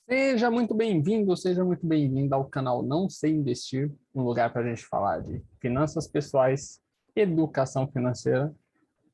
Seja muito bem-vindo, seja muito bem-vinda ao canal Não Sei Investir, um lugar para a gente falar de finanças pessoais, educação financeira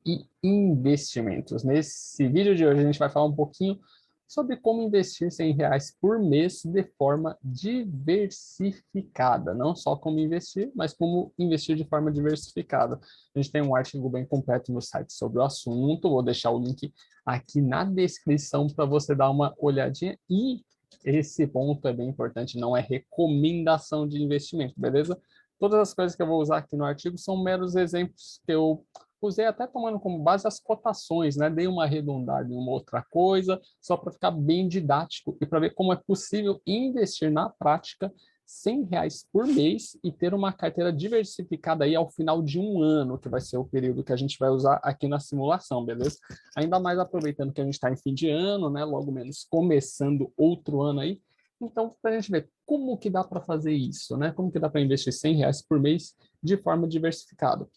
e investimentos. Nesse vídeo de hoje a gente vai falar um pouquinho sobre como investir R$ 100 por mês de forma diversificada. Não só como investir, mas como investir de forma diversificada. A gente tem um artigo bem completo no site sobre o assunto, vou deixar o link aqui na descrição para você dar uma olhadinha. E esse ponto é bem importante, não é recomendação de investimento, beleza? Todas as coisas que eu vou usar aqui no artigo são meros exemplos que eu usei até tomando como base as cotações, né? Dei uma arredondada em uma outra coisa, só para ficar bem didático e para ver como é possível investir na prática R$ 100 por mês e ter uma carteira diversificada aí ao final de um ano, que vai ser o período que a gente vai usar aqui na simulação, beleza? Ainda mais aproveitando que a gente está em fim de ano, né? Logo menos começando outro ano aí. Então, para a gente ver como que dá para fazer isso, né? Como que dá para investir R$ 100 por mês de forma diversificada.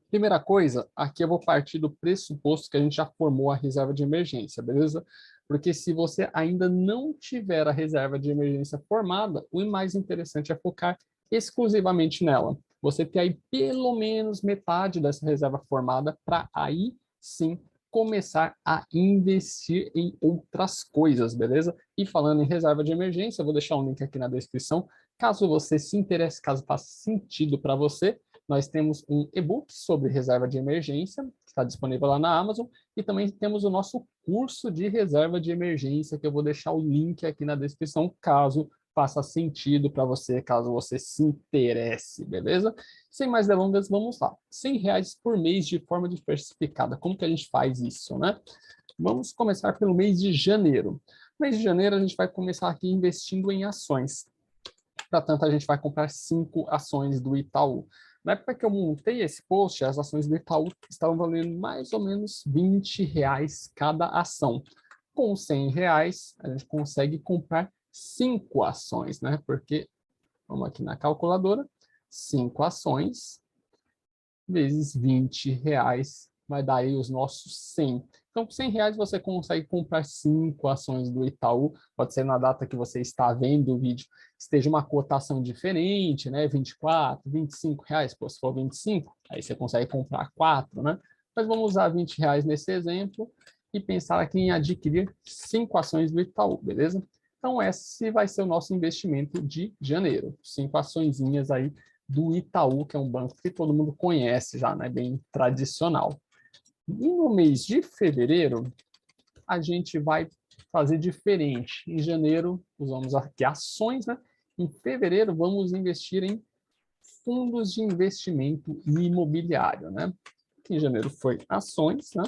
Primeira coisa, aqui eu vou partir do pressuposto que a gente já formou a reserva de emergência, beleza? Porque se você ainda não tiver a reserva de emergência formada, o mais interessante é focar exclusivamente nela. Você ter aí pelo menos metade dessa reserva formada para aí sim começar a investir em outras coisas, beleza? E falando em reserva de emergência, eu vou deixar um link aqui na descrição, caso você se interesse, caso faça sentido para você. Nós temos um e-book sobre reserva de emergência, que está disponível lá na Amazon, e também temos o nosso curso de reserva de emergência, que eu vou deixar o link aqui na descrição, caso faça sentido para você, caso você se interesse, beleza? Sem mais delongas, vamos lá. R$ 100 por mês de forma diversificada. Como que a gente faz isso, né? Vamos começar pelo mês de janeiro. No mês de janeiro, a gente vai começar aqui investindo em ações. Para tanto, a gente vai comprar 5 ações do Itaú. Na época que eu montei esse post, as ações do Itaú estavam valendo mais ou menos R$ 20 cada ação. Com R$ 100, a gente consegue comprar 5 ações, né? Porque, vamos aqui na calculadora, 5 ações vezes R$ 20 vai dar aí os nossos 100. Então, por R$ 100 você consegue comprar 5 ações do Itaú. Pode ser na data que você está vendo o vídeo, esteja uma cotação diferente, né? 24, R$ 25. Pô, se for 25, aí você consegue comprar 4, né? Mas vamos usar R$ 20 nesse exemplo e pensar aqui em adquirir 5 ações do Itaú, beleza? Então, esse vai ser o nosso investimento de janeiro. 5 açõezinhas aí do Itaú, que é um banco que todo mundo conhece já, né? Bem tradicional. E no mês de fevereiro, a gente vai fazer diferente. Em janeiro, usamos aqui ações, né? Em fevereiro, vamos investir em fundos de investimento imobiliário, né? Aqui em janeiro foi ações, né?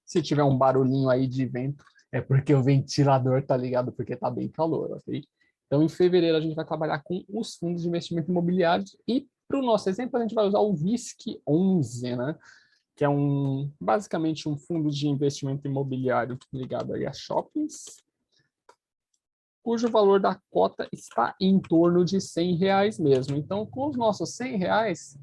Se tiver um barulhinho aí de vento, é porque o ventilador tá ligado, porque tá bem calor, ok? Então, em fevereiro, a gente vai trabalhar com os fundos de investimento imobiliários e, para o nosso exemplo, a gente vai usar o VISC 11, né? Que é basicamente um fundo de investimento imobiliário ligado aí a shoppings, cujo valor da cota está em torno de R$ 100 mesmo. Então, com os nossos R$ 100,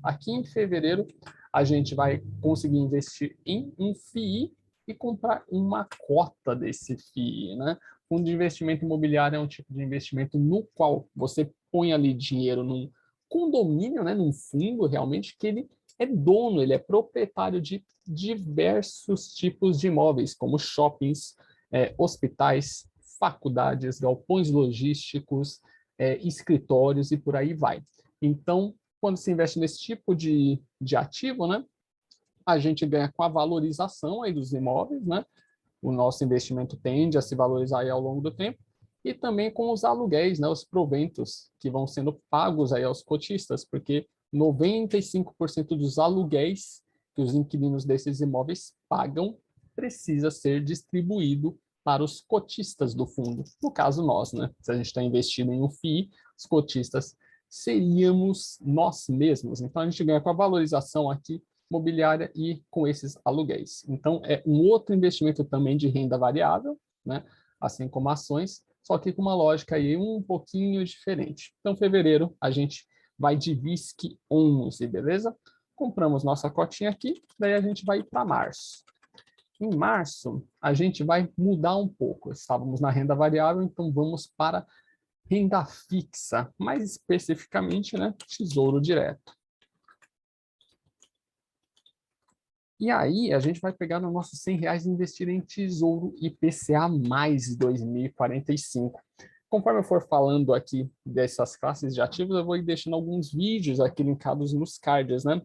aqui em fevereiro, a gente vai conseguir investir em um FII e comprar uma cota desse FII, né? Fundo de investimento imobiliário é um tipo de investimento no qual você põe ali dinheiro num condomínio, né, num fundo realmente que ele é dono, ele é proprietário de diversos tipos de imóveis, como shoppings, hospitais, faculdades, galpões logísticos, escritórios e por aí vai. Então, quando se investe nesse tipo de ativo, né, a gente ganha com a valorização aí dos imóveis, né? O nosso investimento tende a se valorizar aí ao longo do tempo, e também com os aluguéis, né, os proventos que vão sendo pagos aí aos cotistas, porque 95% dos aluguéis que os inquilinos desses imóveis pagam precisa ser distribuído para os cotistas do fundo. No caso, nós, né? Se a gente está investindo em um FII, os cotistas seríamos nós mesmos. Então, a gente ganha com a valorização aqui imobiliária e com esses aluguéis. Então, é um outro investimento também de renda variável, né? Assim como ações, só que com uma lógica aí um pouquinho diferente. Então, fevereiro, a gente vai de VISC 11, beleza? Compramos nossa cotinha aqui, daí a gente vai para março. Em março, a gente vai mudar um pouco. Estávamos na renda variável, então vamos para renda fixa, mais especificamente, né, Tesouro Direto. E aí, a gente vai pegar nos nossos R$ 100 e investir em Tesouro IPCA mais 2045. Conforme eu for falando aqui dessas classes de ativos, eu vou ir deixando alguns vídeos aqui linkados nos cards, né?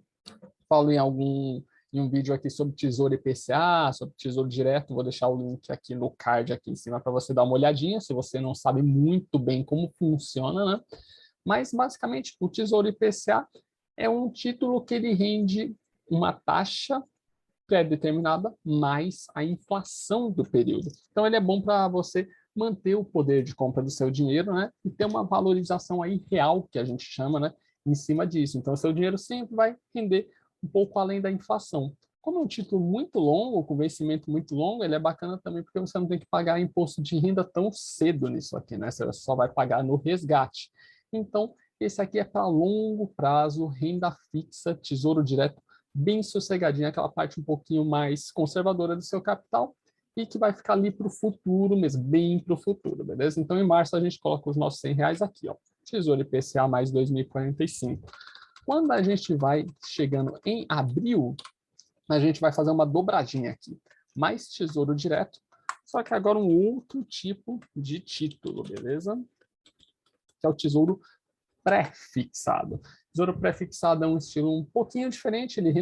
Falo em um vídeo aqui sobre Tesouro IPCA, sobre Tesouro Direto, vou deixar o link aqui no card aqui em cima para você dar uma olhadinha, se você não sabe muito bem como funciona, né? Mas, basicamente, o Tesouro IPCA é um título que ele rende uma taxa pré-determinada mais a inflação do período. Então, ele é bom para você manter o poder de compra do seu dinheiro, né? E ter uma valorização aí real, que a gente chama, né? Em cima disso. Então, o seu dinheiro sempre vai render um pouco além da inflação. Como é um título muito longo, com vencimento muito longo, ele é bacana também porque você não tem que pagar imposto de renda tão cedo nisso aqui, né? Você só vai pagar no resgate. Então, esse aqui é para longo prazo, renda fixa, tesouro direto, bem sossegadinha, aquela parte um pouquinho mais conservadora do seu capital e que vai ficar ali para o futuro mesmo, bem para o futuro, beleza? Então, em março, a gente coloca os nossos R$ 100 aqui, ó, Tesouro IPCA mais 2045. Quando a gente vai chegando em abril, a gente vai fazer uma dobradinha aqui, mais Tesouro Direto, só que agora um outro tipo de título, beleza? Que é o Tesouro pré-fixado. Tesouro pré-fixado é um estilo um pouquinho diferente, ele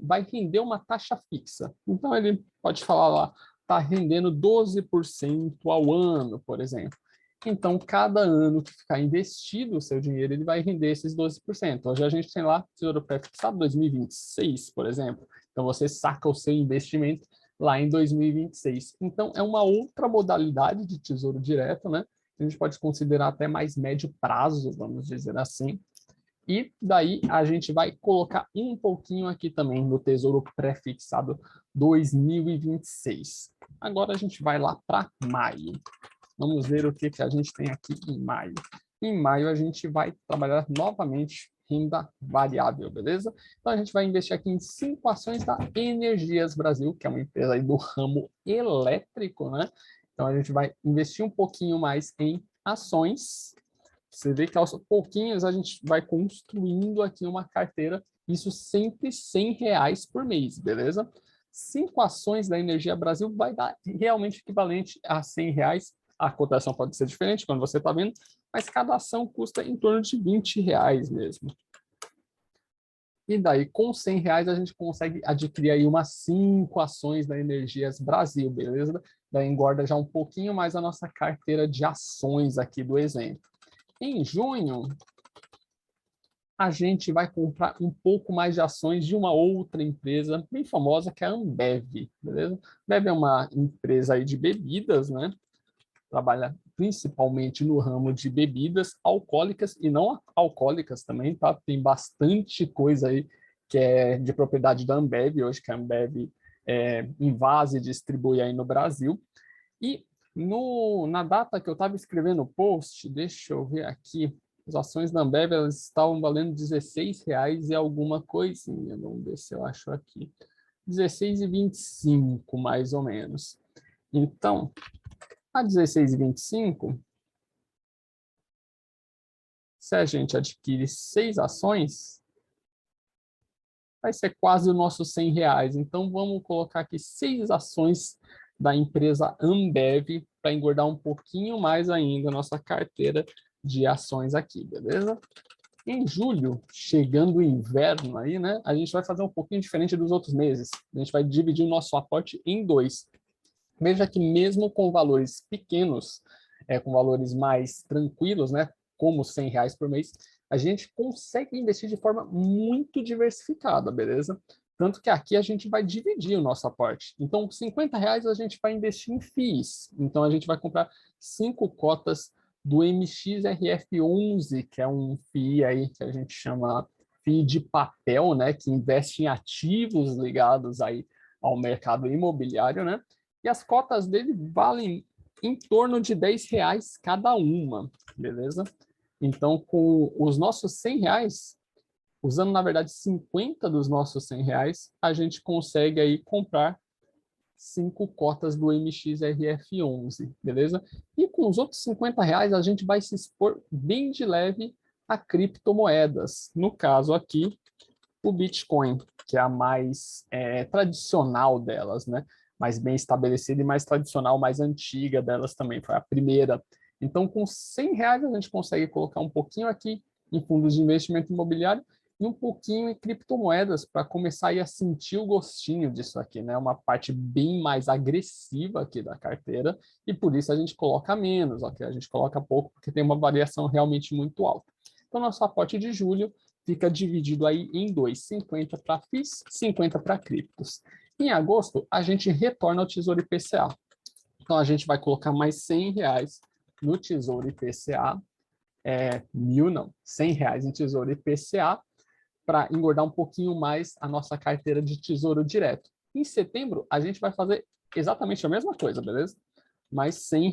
vai render uma taxa fixa. Então, ele pode falar lá, está rendendo 12% ao ano, por exemplo. Então, cada ano que ficar investido o seu dinheiro, ele vai render esses 12%. Hoje a gente tem lá Tesouro pré-fixado 2026, por exemplo. Então, você saca o seu investimento lá em 2026. Então, é uma outra modalidade de tesouro direto, né? A gente pode considerar até mais médio prazo, vamos dizer assim. E daí a gente vai colocar um pouquinho aqui também no Tesouro Pré-fixado 2026. Agora a gente vai lá para maio. Vamos ver o que a gente tem aqui em maio. Em maio a gente vai trabalhar novamente renda variável, beleza? Então a gente vai investir aqui em 5 ações da Energias Brasil, que é uma empresa aí do ramo elétrico, né? Então a gente vai investir um pouquinho mais em ações. Você vê que aos pouquinhos a gente vai construindo aqui uma carteira, isso sempre R$ 100 por mês, beleza? 5 ações da Energia Brasil vai dar realmente equivalente a R$ 100. A cotação pode ser diferente quando você está vendo, mas cada ação custa em torno de R$ 20 mesmo. E daí, com R$ 100, a gente consegue adquirir aí umas 5 ações da Energias Brasil, beleza? Daí engorda já um pouquinho mais a nossa carteira de ações aqui do exemplo. Em junho, a gente vai comprar um pouco mais de ações de uma outra empresa bem famosa, que é a Ambev, beleza? Ambev é uma empresa aí de bebidas, né? Trabalha principalmente no ramo de bebidas alcoólicas e não alcoólicas também, tá? Tem bastante coisa aí que é de propriedade da Ambev, hoje que a Ambev invase e distribui aí no Brasil. E na data que eu estava escrevendo o post, deixa eu ver aqui, as ações da Ambev elas estavam valendo R$ 16 e alguma coisinha, vamos ver se eu acho aqui, 16,25 mais ou menos. Então, a 16,25, se a gente adquire 6 ações, vai ser quase o nosso R$ 100. Então, vamos colocar aqui 6 ações da empresa Ambev para engordar um pouquinho mais ainda a nossa carteira de ações aqui, beleza? Em julho, chegando o inverno aí, né? A gente vai fazer um pouquinho diferente dos outros meses. A gente vai dividir o nosso aporte em 2. Veja que mesmo com valores pequenos, com valores mais tranquilos, né? Como R$ 100 por mês, a gente consegue investir de forma muito diversificada, beleza? Tanto que aqui a gente vai dividir o nosso aporte. Então, R$ 50 a gente vai investir em FIIs. Então, a gente vai comprar 5 cotas do MXRF11, que é um FII aí que a gente chama FII de papel, né? Que investe em ativos ligados aí ao mercado imobiliário, né? E as cotas dele valem em torno de R$ 10 cada uma, beleza? Então, com os nossos R$ 100, usando, na verdade, 50 dos nossos R$ 100, a gente consegue aí comprar 5 cotas do MXRF11, beleza? E com os outros R$ 50, a gente vai se expor bem de leve a criptomoedas. No caso aqui, o Bitcoin, que é a mais tradicional delas, né? Mais bem estabelecida e mais tradicional, mais antiga delas também, foi a primeira. Então, com R$ 100 a gente consegue colocar um pouquinho aqui em fundos de investimento imobiliário e um pouquinho em criptomoedas para começar a sentir o gostinho disso aqui, né? Uma parte bem mais agressiva aqui da carteira e por isso a gente coloca menos, ok? A gente coloca pouco porque tem uma variação realmente muito alta. Então, nosso aporte de julho fica dividido aí em dois, 50 para FIIs, 50 para criptos. Em agosto, a gente retorna ao Tesouro IPCA. Então, a gente vai colocar mais R$ 100 no Tesouro IPCA, R$ 100 em Tesouro IPCA, para engordar um pouquinho mais a nossa carteira de Tesouro Direto. Em setembro, a gente vai fazer exatamente a mesma coisa, beleza? Mais R$ 100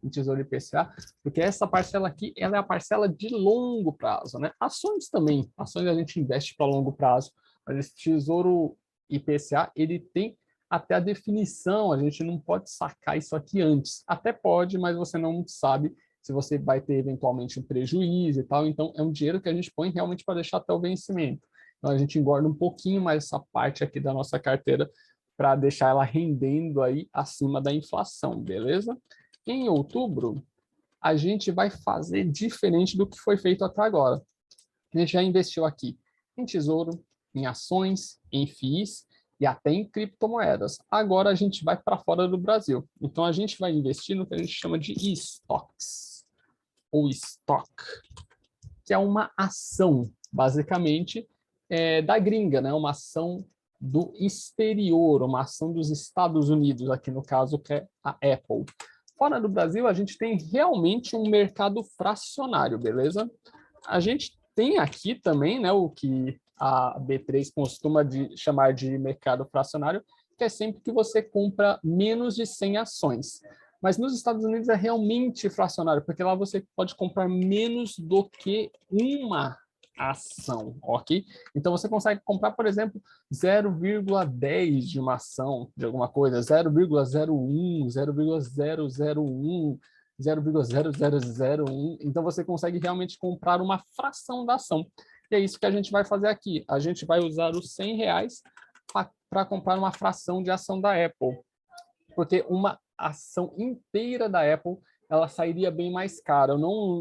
em Tesouro IPCA, porque essa parcela aqui, ela é a parcela de longo prazo, né? Ações também, ações a gente investe para longo prazo, mas esse Tesouro IPCA, ele tem até a definição, a gente não pode sacar isso aqui antes. Até pode, mas você não sabe se você vai ter eventualmente um prejuízo e tal, então é um dinheiro que a gente põe realmente para deixar até o vencimento. Então a gente engorda um pouquinho mais essa parte aqui da nossa carteira para deixar ela rendendo aí acima da inflação, beleza? Em outubro, a gente vai fazer diferente do que foi feito até agora. A gente já investiu aqui em tesouro, em ações, em FIIs e até em criptomoedas. Agora a gente vai para fora do Brasil. Então a gente vai investir no que a gente chama de stocks, ou stock, que é uma ação, basicamente, da gringa, né? Uma ação do exterior, uma ação dos Estados Unidos, aqui no caso, que é a Apple. Fora do Brasil, a gente tem realmente um mercado fracionário, beleza? A gente tem aqui também, né, o que a B3 costuma chamar de mercado fracionário, que é sempre que você compra menos de 100 ações. Mas nos Estados Unidos é realmente fracionário, porque lá você pode comprar menos do que uma ação, ok? Então você consegue comprar, por exemplo, 0,10 de uma ação de alguma coisa, 0,01, 0,001, 0,0001. Então você consegue realmente comprar uma fração da ação. E é isso que a gente vai fazer aqui. A gente vai usar os R$ 100 para comprar uma fração de ação da Apple. Porque uma ação inteira da Apple, ela sairia bem mais cara. Eu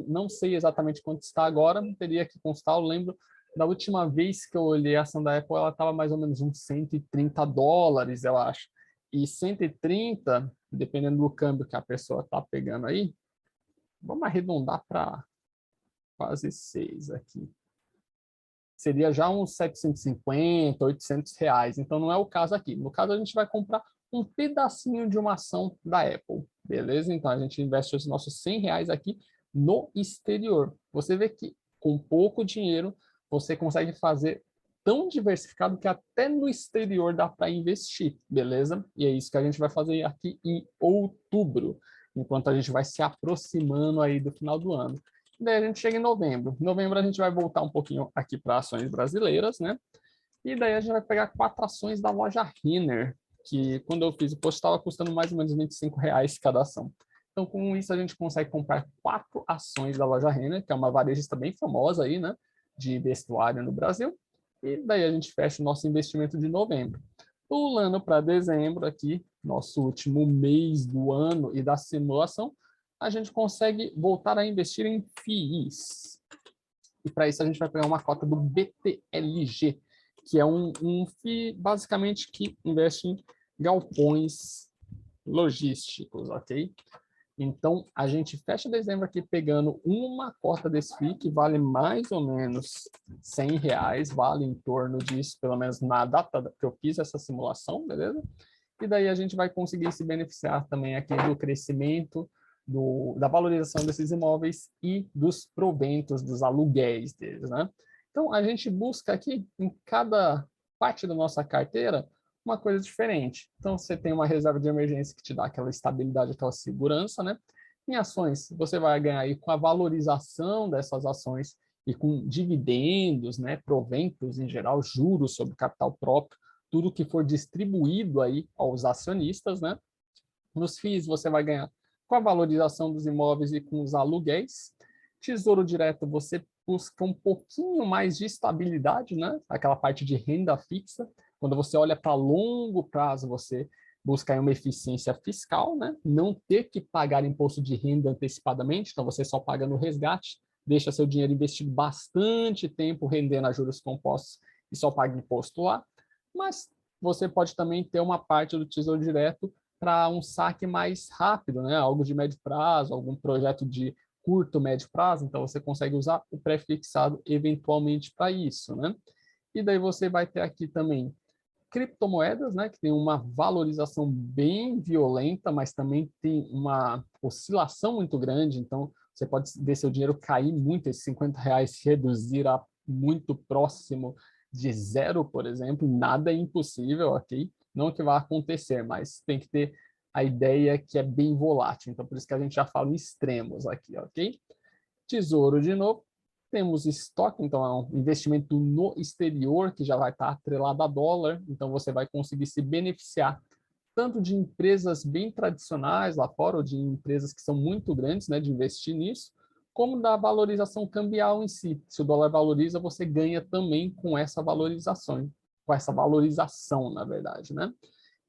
não sei exatamente quanto está agora, teria que constar. Eu lembro da última vez que eu olhei a ação da Apple, ela estava mais ou menos uns $130, eu acho. E 130, dependendo do câmbio que a pessoa está pegando aí, vamos arredondar para quase 6 aqui. Seria já uns 750, R$ 800. Então, não é o caso aqui. No caso, a gente vai comprar um pedacinho de uma ação da Apple, beleza? Então, a gente investe os nossos R$ 100 aqui no exterior. Você vê que com pouco dinheiro, você consegue fazer tão diversificado que até no exterior dá para investir, beleza? E é isso que a gente vai fazer aqui em outubro, enquanto a gente vai se aproximando aí do final do ano. Daí a gente chega em novembro. Em novembro a gente vai voltar um pouquinho aqui para ações brasileiras, né? E daí a gente vai pegar 4 ações da loja Renner, que quando eu fiz o post estava custando mais ou menos R$ 25 cada ação. Então, com isso, a gente consegue comprar 4 ações da loja Renner, que é uma varejista bem famosa aí, né? De vestuário no Brasil. E daí a gente fecha o nosso investimento de novembro. Pulando para dezembro aqui, nosso último mês do ano e da simulação, a gente consegue voltar a investir em FIIs. E para isso a gente vai pegar uma cota do BTLG, que é um FII basicamente que investe em galpões logísticos, ok? Então, a gente fecha dezembro aqui pegando uma cota desse FII, que vale mais ou menos R$ 100, vale em torno disso, pelo menos na data que eu fiz essa simulação, beleza? E daí a gente vai conseguir se beneficiar também aqui do crescimento, da valorização desses imóveis e dos proventos, dos aluguéis deles, né? Então, a gente busca aqui, em cada parte da nossa carteira, uma coisa diferente. Então, você tem uma reserva de emergência que te dá aquela estabilidade, aquela segurança, né? Em ações, você vai ganhar aí com a valorização dessas ações e com dividendos, né? Proventos em geral, juros sobre capital próprio, tudo que for distribuído aí aos acionistas, né? Nos FIIs você vai ganhar com a valorização dos imóveis e com os aluguéis. Tesouro Direto você busca um pouquinho mais de estabilidade, né? Aquela parte de renda fixa. Quando você olha para longo prazo, você busca uma eficiência fiscal, né? Não ter que pagar imposto de renda antecipadamente, então você só paga no resgate, deixa seu dinheiro investido bastante tempo rendendo a juros compostos e só paga imposto lá. Mas você pode também ter uma parte do Tesouro Direto para um saque mais rápido, né? Algo de médio prazo, algum projeto de curto, médio prazo, então você consegue usar o pré-fixado eventualmente para isso, né? E daí você vai ter aqui também criptomoedas, né, que tem uma valorização bem violenta, mas também tem uma oscilação muito grande, então você pode ver seu dinheiro cair muito, esses R$ 50 se reduzir a muito próximo de zero, por exemplo, nada é impossível, ok? Não que vai acontecer, mas tem que ter a ideia que é bem volátil, então por isso que a gente já fala em extremos aqui, ok? Tesouro de novo, temos estoque, então é um investimento no exterior que já vai estar atrelado a dólar, então você vai conseguir se beneficiar tanto de empresas bem tradicionais lá fora, ou de empresas que são muito grandes, né, de investir nisso, como da valorização cambial em si. Se o dólar valoriza, você ganha também com essa valorização, na verdade, né?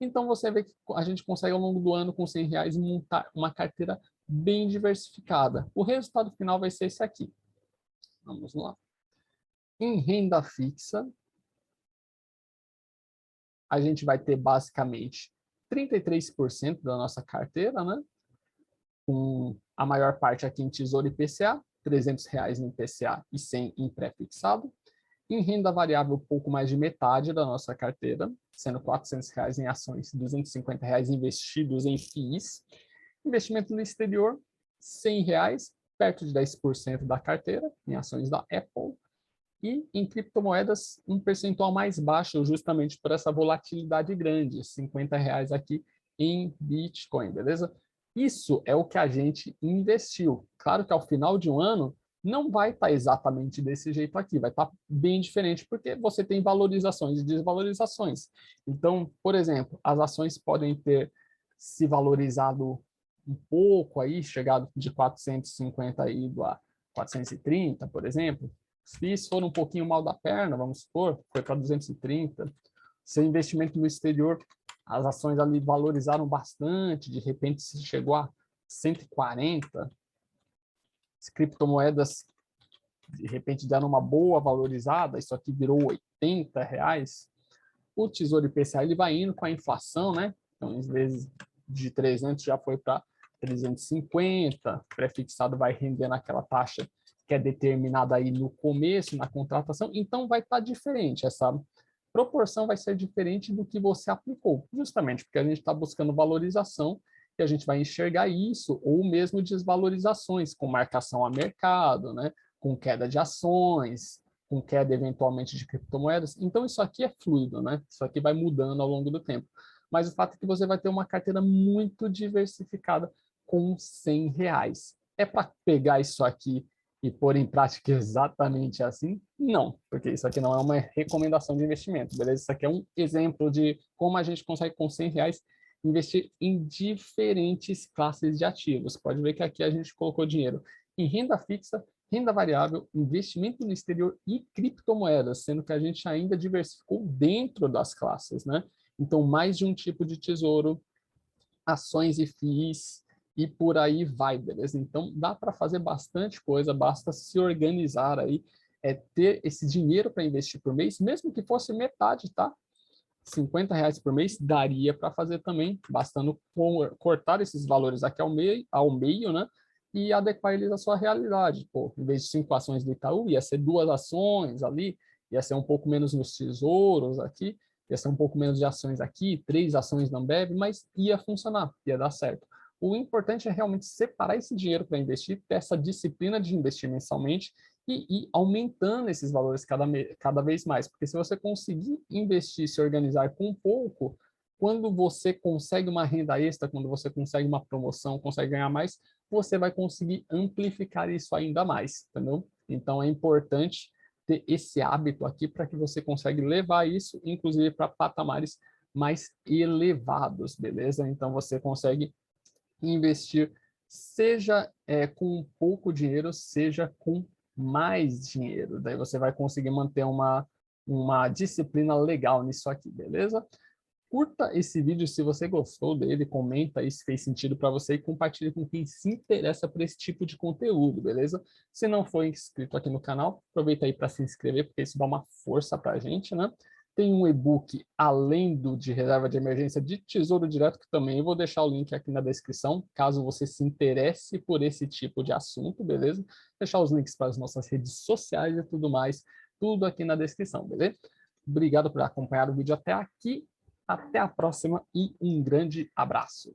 Então você vê que a gente consegue ao longo do ano com R$ 100 montar uma carteira bem diversificada. O resultado final vai ser esse aqui. Vamos lá. Em renda fixa, a gente vai ter basicamente 33% da nossa carteira, né? Com a maior parte aqui em Tesouro IPCA, R$ 300 no IPCA e 100 em pré-fixado. Em renda variável, pouco mais de metade da nossa carteira, sendo R$ 400 em ações, R$ 250 investidos em FIIs. Investimento no exterior, R$ 100, perto de 10% da carteira, em ações da Apple. E em criptomoedas, um percentual mais baixo, justamente por essa volatilidade grande, R$ 50 aqui em Bitcoin, beleza? Isso é o que a gente investiu. Claro que ao final de um ano, não vai estar exatamente desse jeito aqui, vai estar bem diferente, porque você tem valorizações e desvalorizações. Então, por exemplo, as ações podem ter se valorizado um pouco aí, chegado de 450 ido a 430, por exemplo. Os FIIs foram um pouquinho mal da perna, vamos supor, foi para 230. Seu investimento no exterior, as ações ali valorizaram bastante, de repente chegou a 140. As criptomoedas, de repente, deram uma boa valorizada, isso aqui virou R$ 80. O Tesouro IPCA ele vai indo com a inflação, né? Então, às vezes, de 300 já foi para 350, pré-fixado vai rendendo aquela taxa que é determinada aí no começo, na contratação, então vai estar diferente, essa proporção vai ser diferente do que você aplicou, justamente porque a gente está buscando valorização e a gente vai enxergar isso, ou mesmo desvalorizações, com marcação a mercado, né? Com queda de ações, com queda eventualmente de criptomoedas. Então isso aqui é fluido, né? Isso aqui vai mudando ao longo do tempo. Mas o fato é que você vai ter uma carteira muito diversificada com R$ 100. É para pegar isso aqui e pôr em prática exatamente assim? Não, porque isso aqui não é uma recomendação de investimento, beleza? Isso aqui é um exemplo de como a gente consegue com R$ 100 investir em diferentes classes de ativos. Pode ver que aqui a gente colocou dinheiro em renda fixa, renda variável, investimento no exterior e criptomoedas, sendo que a gente ainda diversificou dentro das classes, né? Então, mais de um tipo de tesouro, ações e FIIs, e por aí vai, beleza? Então, dá para fazer bastante coisa, basta se organizar aí, ter esse dinheiro para investir por mês, mesmo que fosse metade, tá? R$ 50 por mês daria para fazer também, bastando cortar esses valores aqui ao meio, né? E adequar eles à sua realidade. Pô, em vez de 5 ações do Itaú, ia ser 2 ações ali, ia ser um pouco menos nos tesouros aqui, ia ser um pouco menos de ações aqui, 3 ações na Ambev, mas ia funcionar, ia dar certo. O importante é realmente separar esse dinheiro para investir, ter essa disciplina de investir mensalmente e ir aumentando esses valores cada vez mais. Porque se você conseguir investir, se organizar com pouco, quando você consegue uma renda extra, quando você consegue uma promoção, consegue ganhar mais, você vai conseguir amplificar isso ainda mais, entendeu? Então é importante ter esse hábito aqui para que você consiga levar isso, inclusive, para patamares mais elevados, beleza? Então, você consegue investir, seja com pouco dinheiro, seja com mais dinheiro. Daí você vai conseguir manter uma disciplina legal nisso aqui, beleza? Curta esse vídeo se você gostou dele, comenta aí se fez sentido para você e compartilhe com quem se interessa por esse tipo de conteúdo, beleza? Se não for inscrito aqui no canal, aproveita aí para se inscrever, porque isso dá uma força para a gente, né? Tem um e-book além do de reserva de emergência de Tesouro Direto, que também eu vou deixar o link aqui na descrição, caso você se interesse por esse tipo de assunto, beleza? Deixar os links para as nossas redes sociais e tudo mais, tudo aqui na descrição, beleza? Obrigado por acompanhar o vídeo até aqui. Até a próxima e um grande abraço.